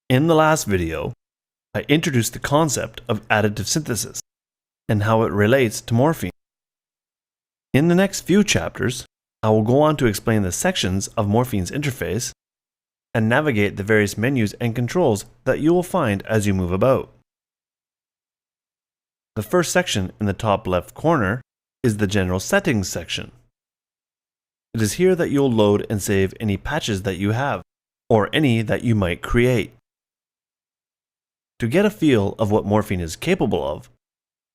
In the last video, I introduced the concept of additive synthesis and how it relates to morphine. In the next few chapters, I will go on to explain the sections of morphine's interface and navigate the various menus and controls that you will find as you move about. The first section in the top left corner is the General Settings section. It is here that you'll load and save any patches that you have, or any that you might create. To get a feel of what Morphine is capable of,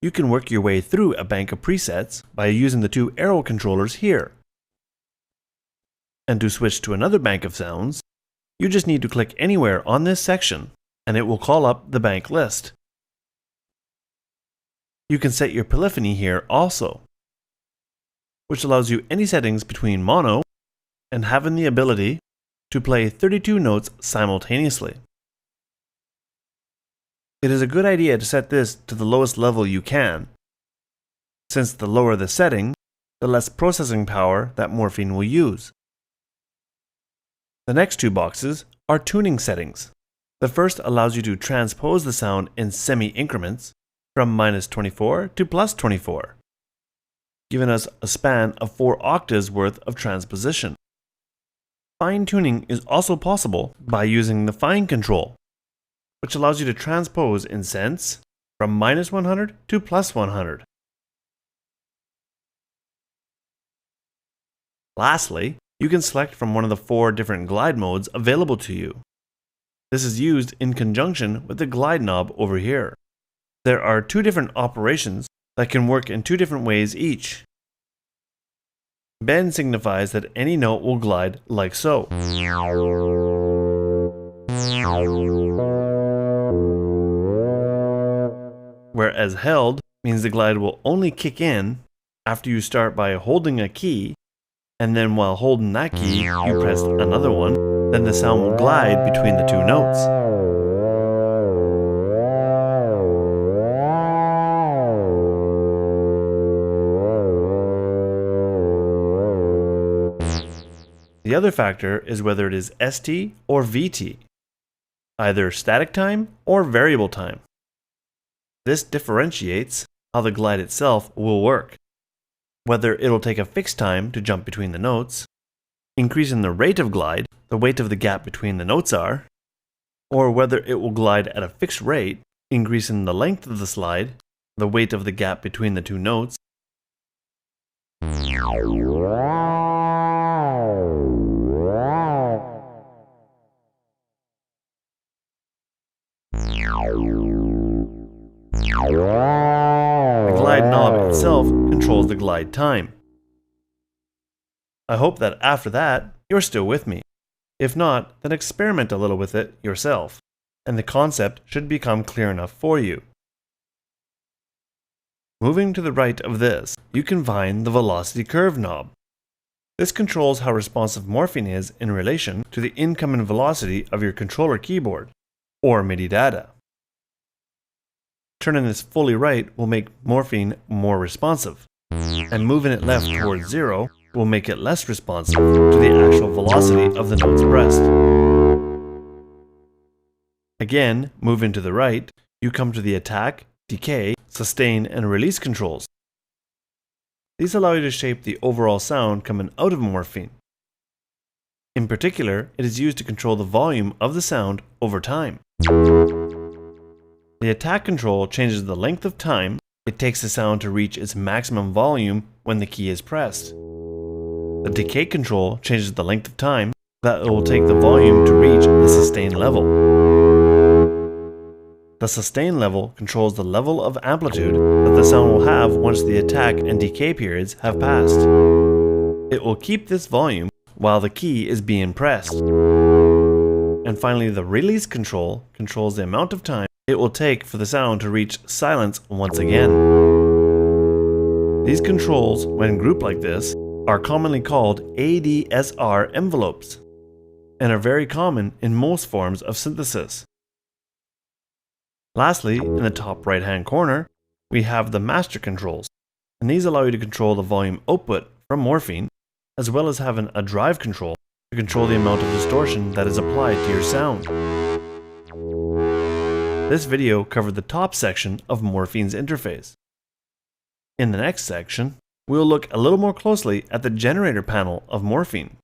you can work your way through a bank of presets by using the two arrow controllers here. And to switch to another bank of sounds, you just need to click anywhere on this section and it will call up the bank list. You can set your polyphony here also, which allows you any settings between mono and having the ability to play 32 notes simultaneously. It is a good idea to set this to the lowest level you can, since the lower the setting, the less processing power that Morphine will use. The next two boxes are tuning settings. The first allows you to transpose the sound in semi-increments from -24 to +24, giving us a span of 4 octaves worth of transposition. Fine tuning is also possible by using the fine control, which allows you to transpose in cents from -100 to +100. Lastly, you can select from one of the 4 different glide modes available to you. This is used in conjunction with the glide knob over here. There are 2 different operations that can work in 2 different ways each. Bend signifies that any note will glide like so. Whereas held means the glide will only kick in after you start by holding a key, and then while holding that key, you press another one, then the sound will glide between the 2 notes. The other factor is whether it is ST or VT, either static time or variable time. This differentiates how the glide itself will work, whether it'll take a fixed time to jump between the notes, increasing the rate of glide, the weight of the gap between the notes are, or whether it will glide at a fixed rate, increasing the length of the slide, the weight of the gap between the 2 notes, the glide knob itself controls the glide time. I hope that after that, you're still with me. If not, then experiment a little with it yourself, and the concept should become clear enough for you. Moving to the right of this, you can find the velocity curve knob. This controls how responsive Morphine is in relation to the incoming velocity of your controller keyboard, or MIDI data. Turning this fully right will make Morphine more responsive, and moving it left towards 0 will make it less responsive to the actual velocity of the notes pressed. Again, moving to the right, you come to the attack, decay, sustain, and release controls. These allow you to shape the overall sound coming out of Morphine. In particular, it is used to control the volume of the sound over time. The attack control changes the length of time it takes the sound to reach its maximum volume when the key is pressed. The decay control changes the length of time that it will take the volume to reach the sustain level. The sustain level controls the level of amplitude that the sound will have once the attack and decay periods have passed. It will keep this volume while the key is being pressed. And finally, the release control controls the amount of time it will take for the sound to reach silence once again. These controls, when grouped like this, are commonly called ADSR envelopes, and are very common in most forms of synthesis. Lastly, in the top right hand corner, we have the master controls, and these allow you to control the volume output from Morphine, as well as having a drive control to control the amount of distortion that is applied to your sound. This video covered the top section of Morphine's interface. In the next section, we'll look a little more closely at the generator panel of Morphine.